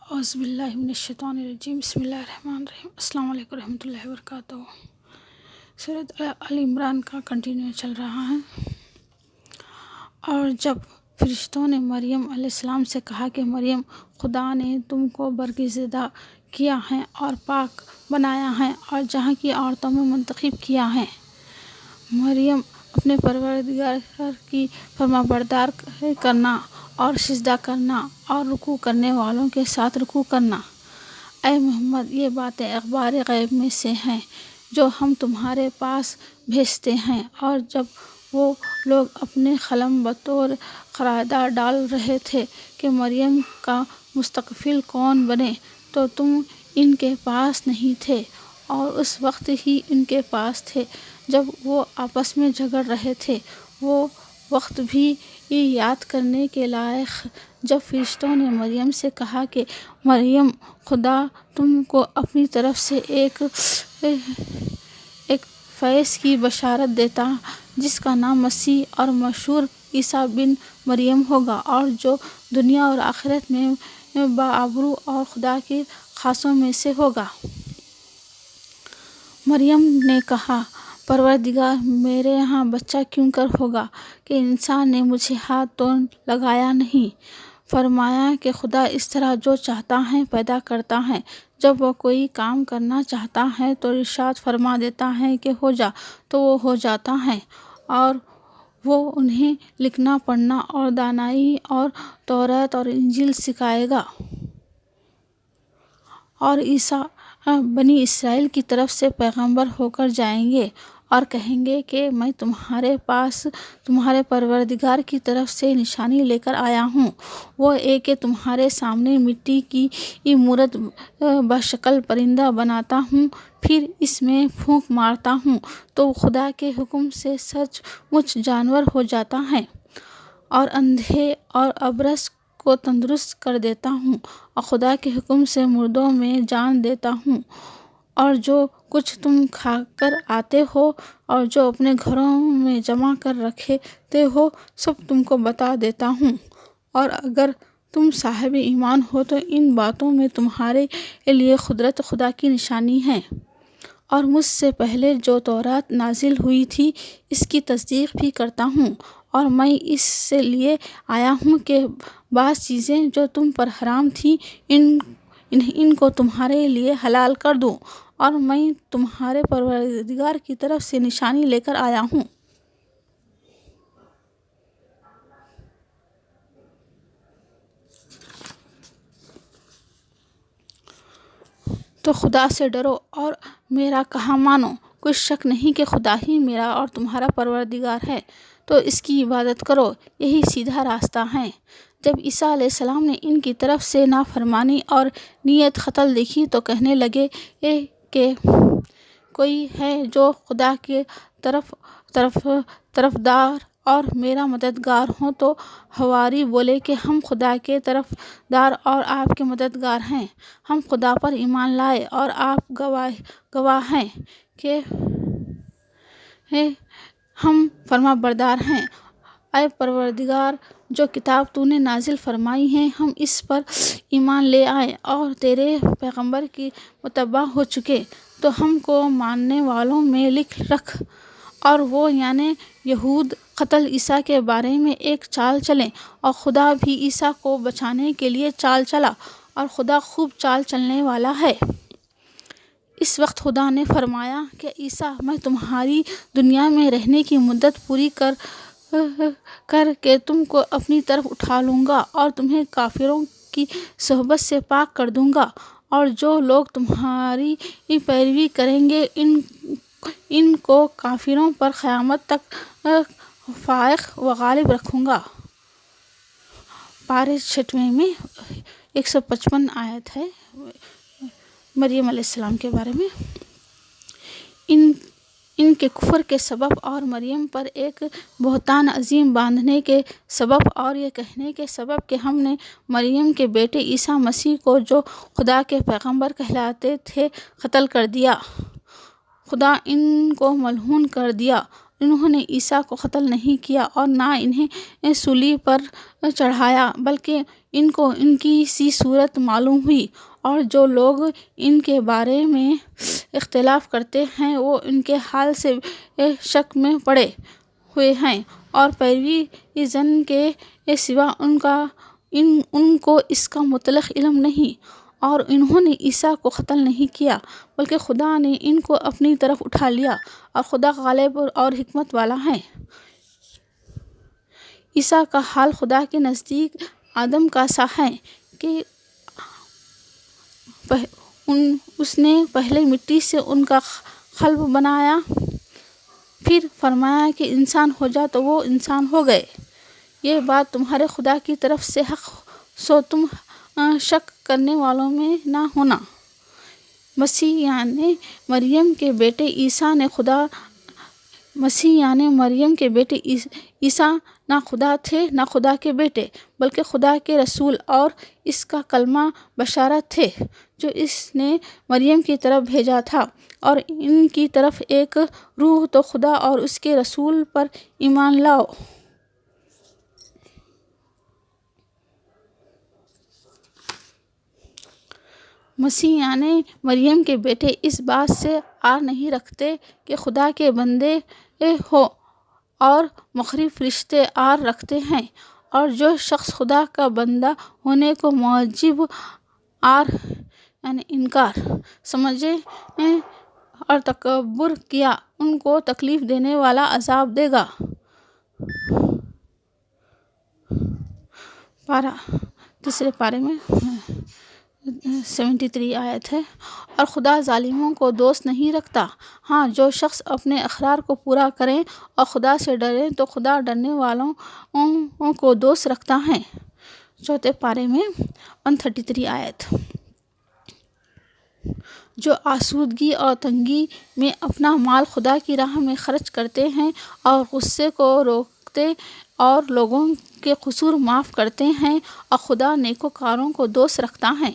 اعوذ باللہ من الشیطان الرجیم، بسم اللہ الرحمن الرحیم۔ السلام علیکم ورحمۃ اللہ وبرکاتہ۔ سورۃ آل عمران کا کنٹینیو چل رہا ہے۔ اور جب فرشتوں نے مریم علیہ السلام سے کہا کہ مریم، خدا نے تم کو برگزیدہ کیا ہے اور پاک بنایا ہے اور جہاں کی عورتوں میں منتخب کیا ہے، مریم اپنے پروردگار کی فرمانبردار کرنا اور سجدہ کرنا اور رکوع کرنے والوں کے ساتھ رکوع کرنا۔ اے محمد، یہ باتیں اخبار غیب میں سے ہیں جو ہم تمہارے پاس بھیجتے ہیں۔ اور جب وہ لوگ اپنے خلم بطور قرارداد ڈال رہے تھے کہ مریم کا مستقبل کون بنے، تو تم ان کے پاس نہیں تھے، اور اس وقت ہی ان کے پاس تھے جب وہ آپس میں جھگڑ رہے تھے۔ وہ وقت بھی یاد کرنے کے لائق جب فرشتوں نے مریم سے کہا کہ مریم، خدا تم کو اپنی طرف سے ایک فیض کی بشارت دیتا جس کا نام مسیح اور مشہور عیسیٰ بن مریم ہوگا، اور جو دنیا اور آخرت میں باآبرو اور خدا کے خاصوں میں سے ہوگا۔ مریم نے کہا، پروردگار، میرے یہاں بچہ کیوں کر ہوگا کہ انسان نے مجھے ہاتھ تو لگایا نہیں۔ فرمایا کہ خدا اس طرح جو چاہتا ہے پیدا کرتا ہے۔ جب وہ کوئی کام کرنا چاہتا ہے تو ارشاد فرما دیتا ہے کہ ہو جا، تو وہ ہو جاتا ہے۔ اور وہ انہیں لکھنا پڑھنا اور دانائی اور تورات اور انجیل سکھائے گا۔ اور عیسیٰ بنی اسرائیل کی طرف سے پیغمبر ہو کر جائیں گے اور کہیں گے کہ میں تمہارے پاس تمہارے پروردگار کی طرف سے نشانی لے کر آیا ہوں۔ وہ ایک کہ تمہارے سامنے مٹی کی مورت بشکل پرندہ بناتا ہوں، پھر اس میں پھونک مارتا ہوں تو خدا کے حکم سے سچ مچ جانور ہو جاتا ہے، اور اندھے اور ابرص کو تندرست کر دیتا ہوں، اور خدا کے حکم سے مردوں میں جان دیتا ہوں، اور جو کچھ تم کھا کر آتے ہو اور جو اپنے گھروں میں جمع کر رکھتے ہو سب تم کو بتا دیتا ہوں۔ اور اگر تم صاحب ایمان ہو تو ان باتوں میں تمہارے لیے قدرت خدا کی نشانی ہے۔ اور مجھ سے پہلے جو تورات نازل ہوئی تھی اس کی تصدیق بھی کرتا ہوں، اور میں اس سے لیے آیا ہوں کہ بعض چیزیں جو تم پر حرام تھیں ان کو تمہارے لیے حلال کر دوں، اور میں تمہارے پروردگار کی طرف سے نشانی لے کر آیا ہوں۔ تو خدا سے ڈرو اور میرا کہا مانو۔ کوئی شک نہیں کہ خدا ہی میرا اور تمہارا پروردگار ہے، تو اس کی عبادت کرو، یہی سیدھا راستہ ہے۔ جب عیسیٰ علیہ السلام نے ان کی طرف سے نافرمانی اور نیت قتل دیکھی تو کہنے لگے کہ کوئی ہے جو خدا کے طرفدار اور میرا مددگار ہو، تو حواری بولے کہ ہم خدا کے طرفدار اور آپ کے مددگار ہیں۔ ہم خدا پر ایمان لائے اور آپ گواہ ہیں کہ ہم فرمانبردار ہیں۔ اے پروردگار، جو کتاب تو نے نازل فرمائی ہے ہم اس پر ایمان لے آئے اور تیرے پیغمبر کی متبع ہو چکے، تو ہم کو ماننے والوں میں لکھ رکھ۔ اور وہ یعنی یہود قتل عیسیٰ کے بارے میں ایک چال چلیں، اور خدا بھی عیسیٰ کو بچانے کے لیے چال چلا، اور خدا خوب چال چلنے والا ہے۔ اس وقت خدا نے فرمایا کہ عیسیٰ، میں تمہاری دنیا میں رہنے کی مدت پوری کر کے تم کو اپنی طرف اٹھا لوں گا اور تمہیں کافروں کی صحبت سے پاک کر دوں گا، اور جو لوگ تمہاری پیروی کریں گے ان کو کافروں پر قیامت تک فائق و غالب رکھوں گا۔ پارہ 6 میں 155 آیت ہے مریم علیہ السلام کے بارے میں۔ ان کے کفر کے سبب اور مریم پر ایک بہتان عظیم باندھنے کے سبب اور یہ کہنے کے سبب کہ ہم نے مریم کے بیٹے عیسیٰ مسیح کو جو خدا کے پیغمبر کہلاتے تھے قتل کر دیا، خدا ان کو ملعون کر دیا، انہوں نے عیسیٰ کو قتل نہیں کیا اور نہ انہیں صلیب پر چڑھایا، بلکہ ان کو ان کی سی صورت معلوم ہوئی، اور جو لوگ ان کے بارے میں اختلاف کرتے ہیں وہ ان کے حال سے شک میں پڑے ہوئے ہیں، اور پیروی زن کے سوا ان کو اس کا مطلق علم نہیں، اور انہوں نے عیسیٰ کو قتل نہیں کیا، بلکہ خدا نے ان کو اپنی طرف اٹھا لیا، اور خدا غالب اور حکمت والا ہے۔ عیسیٰ کا حال خدا کے نزدیک آدم کا سا ہے کہ اس نے پہلے مٹی سے ان کا قلب بنایا، پھر فرمایا کہ انسان ہو جا تو وہ انسان ہو گئے۔ یہ بات تمہارے خدا کی طرف سے حق، سو تم شک کرنے والوں میں نہ ہونا۔ مسیح یعنی مریم کے بیٹے عیسیٰ نہ خدا تھے نہ خدا کے بیٹے، بلکہ خدا کے رسول اور اس کا کلمہ بشارت تھے، جو اس نے مریم کی طرف بھیجا تھا، اور ان کی طرف ایک روح تو خدا اور اس کے رسول پر ایمان لاؤ۔ مسیح یعنی مریم کے بیٹے اس بات سے آر نہیں رکھتے کہ خدا کے بندے ہو، اور مخرب فرشتے آر رکھتے ہیں، اور جو شخص خدا کا بندہ ہونے کو موجب آر یعنی انکار سمجھے اور تکبر کیا، ان کو تکلیف دینے والا عذاب دے گا۔ تیسرے پارے میں 73 آیت ہے، اور خدا ظالموں کو دوست نہیں رکھتا۔ ہاں، جو شخص اپنے اقرار کو پورا کریں اور خدا سے ڈریں تو خدا ڈرنے والوں کو دوست رکھتا ہے۔ چوتھے پارے میں 133 آیت، جو آسودگی اور تنگی میں اپنا مال خدا کی راہ میں خرچ کرتے ہیں اور غصے کو روکتے اور لوگوں کے قصور معاف کرتے ہیں، اور خدا نیکوکاروں کو دوست رکھتا ہے۔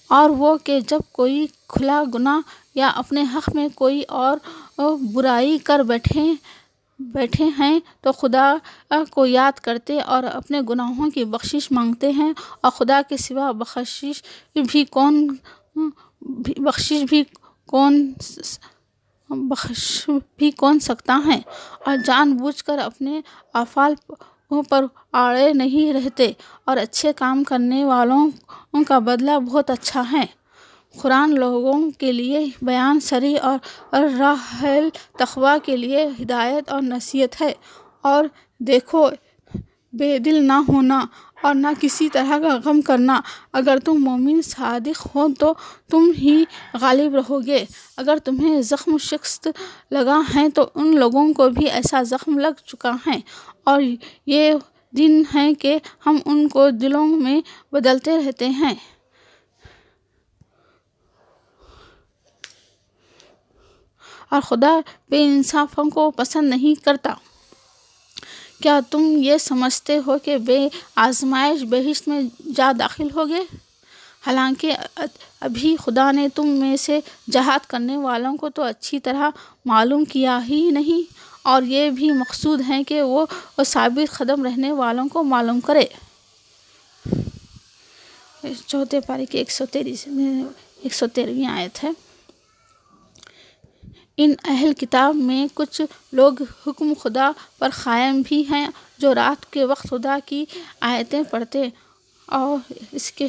اور وہ کہ جب کوئی کھلا گناہ یا اپنے حق میں کوئی اور برائی کر بیٹھے ہیں تو خدا کو یاد کرتے اور اپنے گناہوں کی بخشش مانگتے ہیں، اور خدا کے سوا بخشش بھی کون سکتا ہے، اور جان بوجھ کر اپنے افعال پر آڑے نہیں رہتے، اور اچھے کام کرنے والوں کا بدلہ بہت اچھا ہے۔ قرآن لوگوں کے لیے بیان صریح اور راہ تقویٰ کے لیے ہدایت اور نصیحت ہے۔ اور دیکھو، بے دل نہ ہونا اور نہ کسی طرح کا غم کرنا، اگر تم مومن صادق ہو تو تم ہی غالب رہو گے۔ اگر تمہیں زخم شکست لگا ہے تو ان لوگوں کو بھی ایسا زخم لگ چکا ہے، اور یہ دن ہے کہ ہم ان کو دلوں میں بدلتے رہتے ہیں۔ اور خدا بے انصافوں کو پسند نہیں کرتا۔ کیا تم یہ سمجھتے ہو کہ بے آزمائش بہشت میں جا داخل ہوگے؟ حالانکہ ابھی خدا نے تم میں سے جہاد کرنے والوں کو تو اچھی طرح معلوم کیا ہی نہیں، اور یہ بھی مقصود ہے کہ وہ ثابت قدم رہنے والوں کو معلوم کرے۔ چوتھے پارے کی 113 آیت ہے، ان اہل کتاب میں کچھ لوگ حکم خدا پر قائم بھی ہیں، جو رات کے وقت خدا کی آیتیں پڑھتے اور اس کے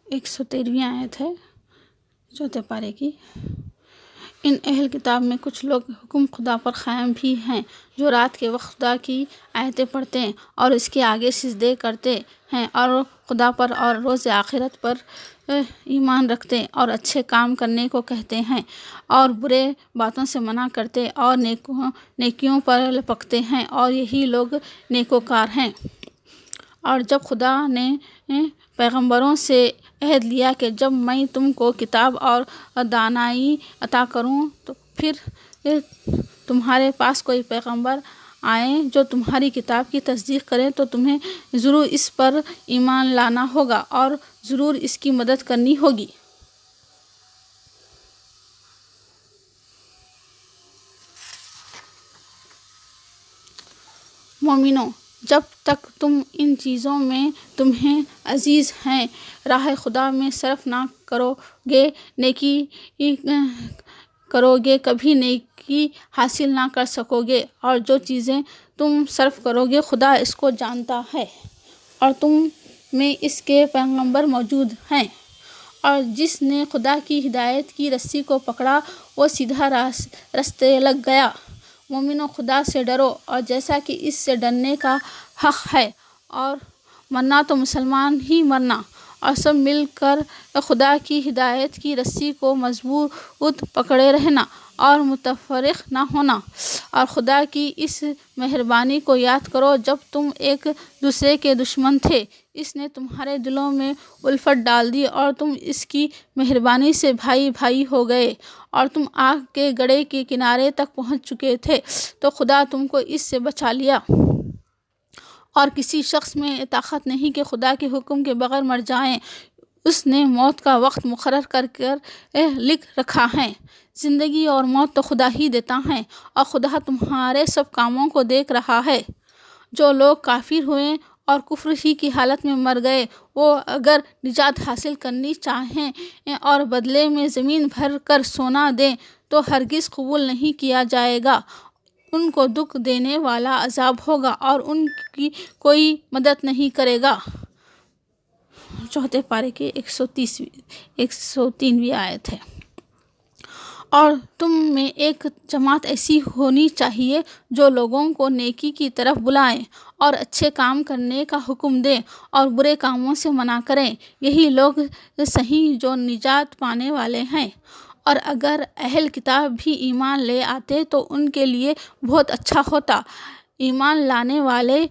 113 آیت ہے چوتھے پارے کی، ان اہل کتاب میں کچھ لوگ حکم خدا پر قائم بھی ہیں، جو رات کے وقت خدا کی آیتیں پڑھتے ہیں اور اس کے آگے سجدے کرتے ہیں، اور خدا پر اور روز آخرت پر ایمان رکھتے اور اچھے کام کرنے کو کہتے ہیں، اور برے باتوں سے منع کرتے اور نیکیوں پر لپکتے ہیں، اور یہی لوگ نیکوکار ہیں۔ اور جب خدا نے پیغمبروں سے عہد لیا کہ جب میں تم کو کتاب اور دانائی عطا کروں تو پھر تمہارے پاس کوئی پیغمبر آئیں جو تمہاری کتاب کی تصدیق کریں تو تمہیں ضرور اس پر ایمان لانا ہوگا اور ضرور اس کی مدد کرنی ہوگی۔ مومنوں، جب تک تم ان چیزوں میں تمہیں عزیز ہیں راہ خدا میں صرف نہ کرو گے کبھی نیکی حاصل نہ کر سکو گے، اور جو چیزیں تم صرف کرو گے خدا اس کو جانتا ہے اور تم میں اس کے پیغمبر موجود ہیں، اور جس نے خدا کی ہدایت کی رسی کو پکڑا وہ سیدھا راستے لگ گیا۔ مومنوں، خدا سے ڈرو، اور جیسا کہ اس سے ڈرنے کا حق ہے، اور مرنا تو مسلمان ہی مرنا، اور سب مل کر خدا کی ہدایت کی رسی کو مضبوط پکڑے رہنا اور متفرق نہ ہونا، اور خدا کی اس مہربانی کو یاد کرو جب تم ایک دوسرے کے دشمن تھے، اس نے تمہارے دلوں میں الفت ڈال دی اور تم اس کی مہربانی سے بھائی بھائی ہو گئے، اور تم آگ کے گڑھے کے کنارے تک پہنچ چکے تھے تو خدا تم کو اس سے بچا لیا، اور کسی شخص میں طاقت نہیں کہ خدا کے حکم کے بغیر مر جائے۔ اس نے موت کا وقت مقرر کر لکھ رکھا ہے۔ زندگی اور موت تو خدا ہی دیتا ہے، اور خدا تمہارے سب کاموں کو دیکھ رہا ہے۔ جو لوگ کافر ہوئے اور کفر ہی کی حالت میں مر گئے، وہ اگر نجات حاصل کرنی چاہیں اور بدلے میں زمین بھر کر سونا دیں تو ہرگز قبول نہیں کیا جائے گا۔ ان کو دکھ دینے والا عذاب ہوگا اور ان کی کوئی مدد نہیں کرے گا۔ چوتھے پارے کی 103ویں آیت ہے۔ اور تم میں ایک جماعت ایسی ہونی چاہیے جو لوگوں کو نیکی کی طرف بلائیں اور اچھے کام کرنے کا حکم دیں اور برے کاموں سے منع کریں۔ یہی لوگ صحیح جو نجات پانے والے ہیں۔ اور اگر اہل کتاب بھی ایمان لے آتے تو ان کے لیے بہت اچھا ہوتا۔ ایمان لانے والے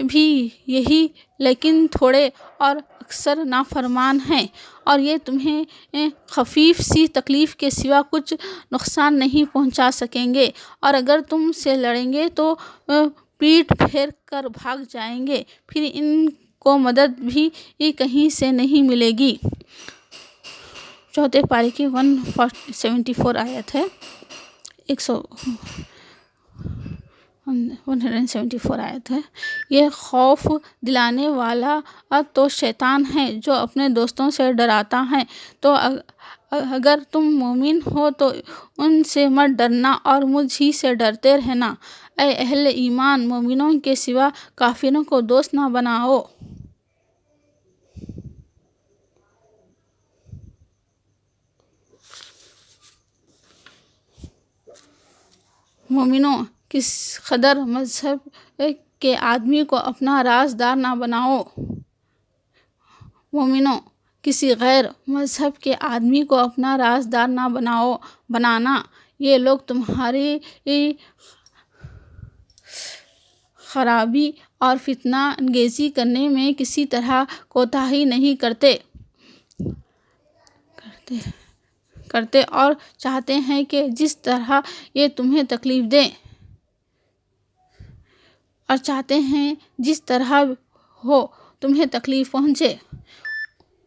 بھی یہی، لیکن تھوڑے اور اکثر نافرمان ہیں، اور یہ تمہیں خفیف سی تکلیف کے سوا کچھ نقصان نہیں پہنچا سکیں گے، اور اگر تم سے لڑیں گے تو پیٹھ پھیر کر بھاگ جائیں گے، پھر ان کو مدد بھی کہیں سے نہیں ملے گی۔ چوتھے پارے کی 174 آیت ہے، 174 آیت ہے۔ یہ خوف دلانے والا تو شیطان ہے جو اپنے دوستوں سے ڈراتا ہے، تو اگر تم مومن ہو تو ان سے مت ڈرنا اور مجھ ہی سے ڈرتے رہنا۔ اے اہل ایمان، مومنوں کے سوا کافروں کو دوست نہ بناؤ۔ مومنوں، کس قدر مذہب کے آدمی کو اپنا رازدار نہ بناؤ۔ مومنوں، کسی غیر مذہب کے آدمی کو اپنا رازدار نہ بنانا۔ یہ لوگ تمہاری خرابی اور فتنہ انگیزی کرنے میں کسی طرح کوتاہی نہیں کرتے اور چاہتے ہیں کہ جس طرح یہ تمہیں تکلیف دیں، اور چاہتے ہیں جس طرح ہو تمہیں تکلیف پہنچے۔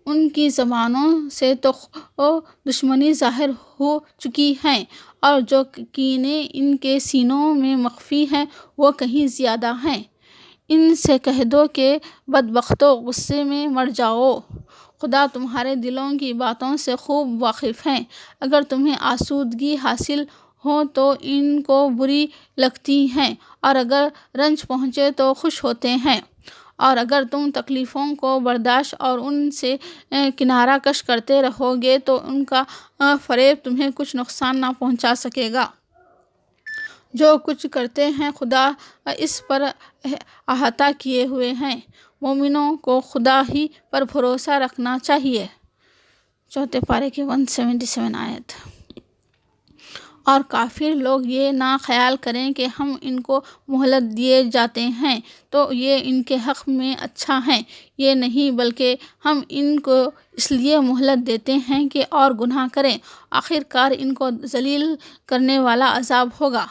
ان کی زبانوں سے تو دشمنی ظاہر ہو چکی ہے، اور جو کینے ان کے سینوں میں مخفی ہیں وہ کہیں زیادہ ہیں۔ ان سے کہہ دو کہ بدبختو، غصے میں مر جاؤ، خدا تمہارے دلوں کی باتوں سے خوب واقف ہے۔ اگر تمہیں آسودگی حاصل ہو تو ان کو بری لگتی ہے، اور اگر رنج پہنچے تو خوش ہوتے ہیں، اور اگر تم تکلیفوں کو برداشت اور ان سے کنارہ کش کرتے رہو گے تو ان کا فریب تمہیں کچھ نقصان نہ پہنچا سکے گا۔ جو کچھ کرتے ہیں خدا اس پر احاطہ کیے ہوئے ہے۔ مومنوں کو خدا ہی پر بھروسہ رکھنا چاہیے۔ چوتھے پارے کی 177 آیت۔ اور کافر لوگ یہ نہ خیال کریں کہ ہم ان کو مہلت دیے جاتے ہیں تو یہ ان کے حق میں اچھا ہے۔ یہ نہیں، بلکہ ہم ان کو اس لیے مہلت دیتے ہیں کہ اور گناہ کریں، آخر کار ان کو ذلیل کرنے والا عذاب ہوگا۔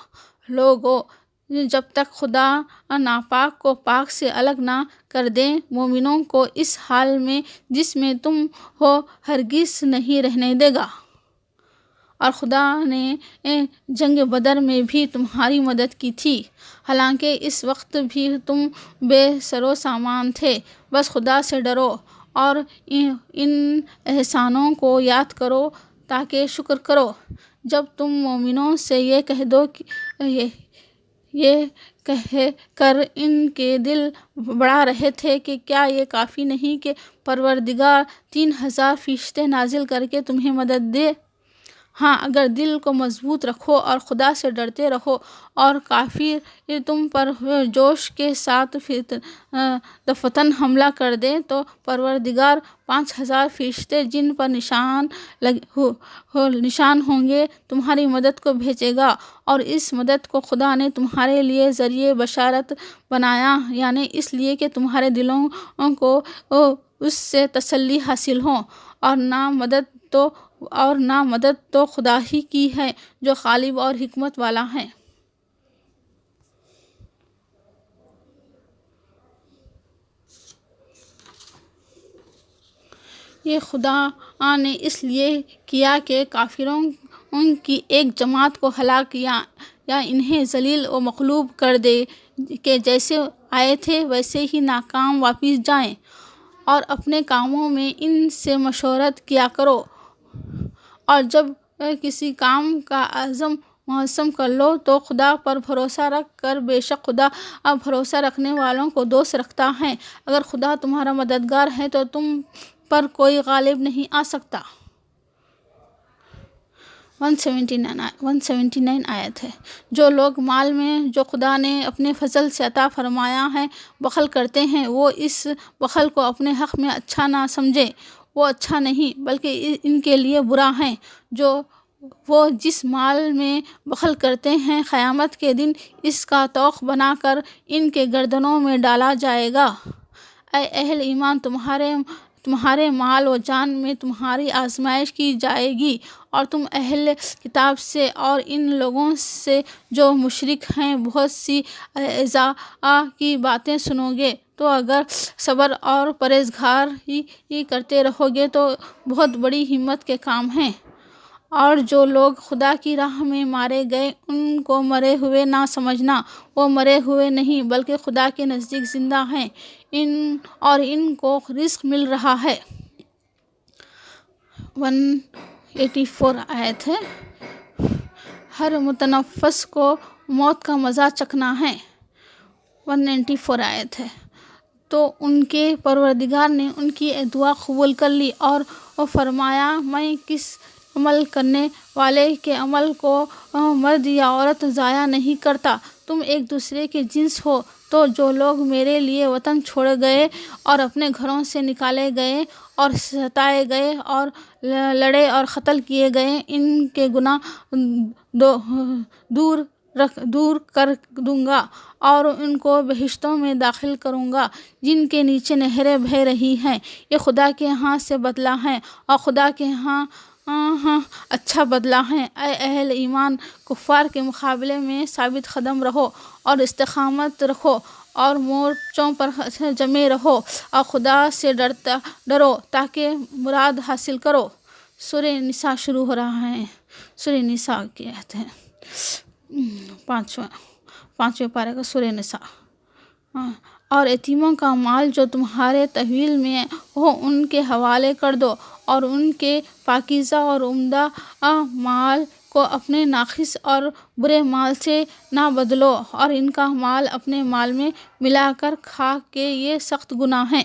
لوگو، جب تک خدا ناپاک کو پاک سے الگ نہ کر دے مومنوں کو اس حال میں جس میں تم ہو ہرگز نہیں رہنے دے گا۔ اور خدا نے جنگ بدر میں بھی تمہاری مدد کی تھی، حالانکہ اس وقت بھی تم بے سر و سامان تھے۔ بس خدا سے ڈرو اور ان احسانوں کو یاد کرو تاکہ شکر کرو۔ جب تم مومنوں سے یہ کہہ دو یہ کہہ کر ان کے دل بڑھا رہے تھے کہ کیا یہ کافی نہیں کہ پروردگار 3000 فرشتے نازل کر کے تمہیں مدد دے؟ ہاں، اگر دل کو مضبوط رکھو اور خدا سے ڈرتے رہو اور کافر تم پر جوش کے ساتھ دفتن حملہ کر دیں تو پروردگار 5000 فرشتے جن پر نشان ہوں گے تمہاری مدد کو بھیجے گا، اور اس مدد کو خدا نے تمہارے لیے ذریعہ بشارت بنایا، یعنی اس لیے کہ تمہارے دلوں کو اس سے تسلی حاصل ہو، اور نہ مدد تو خدا ہی کی ہے جو غالب اور حکمت والا ہے۔ یہ خدا نے اس لیے کیا کہ کافروں کی ایک جماعت کو ہلاک یا انہیں ذلیل و مغلوب کر دے کہ جیسے آئے تھے ویسے ہی ناکام واپس جائیں، اور اپنے کاموں میں ان سے مشورت کیا کرو، اور جب کسی کام کا عزم محسم کر لو تو خدا پر بھروسہ رکھ کر، بے شک خدا بھروسہ رکھنے والوں کو دوست رکھتا ہے۔ اگر خدا تمہارا مددگار ہے تو تم پر کوئی غالب نہیں آ سکتا۔ 179 آیت ہے۔ جو لوگ مال میں جو خدا نے اپنے فضل سے عطا فرمایا ہے بخل کرتے ہیں، وہ اس بخل کو اپنے حق میں اچھا نہ سمجھیں، وہ اچھا نہیں بلکہ ان کے لیے برا ہے۔ وہ جس مال میں بخل کرتے ہیں قیامت کے دن اس کا طوق بنا کر ان کے گردنوں میں ڈالا جائے گا۔ اے اہل ایمان، تمہارے مال و جان میں تمہاری آزمائش کی جائے گی، اور تم اہل کتاب سے اور ان لوگوں سے جو مشرک ہیں بہت سی ایذا کی باتیں سنو گے، تو اگر صبر اور پرہیزگاری کرتے رہو گے تو بہت بڑی ہمت کے کام ہیں۔ اور جو لوگ خدا کی راہ میں مارے گئے ان کو مرے ہوئے نہ سمجھنا، وہ مرے ہوئے نہیں بلکہ خدا کے نزدیک زندہ ہیں، اور ان کو رزق مل رہا ہے۔ 184 آیت ہے۔ ہر متنفس کو موت کا مزہ چکھنا ہے۔ 194 آیت ہے۔ تو ان کے پروردگار نے ان کی دعا قبول کر لی اور فرمایا، میں کس عمل کرنے والے کے عمل کو مرد یا عورت ضائع نہیں کرتا، تم ایک دوسرے کے جنس ہو۔ تو جو لوگ میرے لیے وطن چھوڑ گئے اور اپنے گھروں سے نکالے گئے اور ستائے گئے اور لڑے اور قتل کیے گئے، ان کے گناہ دور کر دوں گا اور ان کو بہشتوں میں داخل کروں گا جن کے نیچے نہریں بہہ رہی ہیں۔ یہ خدا کے ہاں سے بدلہ ہے، اور خدا کے ہاں اچھا بدلہ ہے۔ اے اہل ایمان، کفار کے مقابلے میں ثابت قدم رہو اور استقامت رکھو اور مورچوں پر جمے رہو، اور خدا سے ڈرو تاکہ مراد حاصل کرو۔ سورہ نساء شروع ہو رہا ہے۔ سورہ نساء کی آیت ہے 5ویں پارے کا سورہ نساء۔ اور یتیموں کا مال جو تمہارے تحویل میں ہو ان کے حوالے کر دو، اور ان کے پاکیزہ اور عمدہ مال کو اپنے ناقص اور برے مال سے نہ بدلو، اور ان کا مال اپنے مال میں ملا کر کھا کہ یہ سخت گناہ ہے۔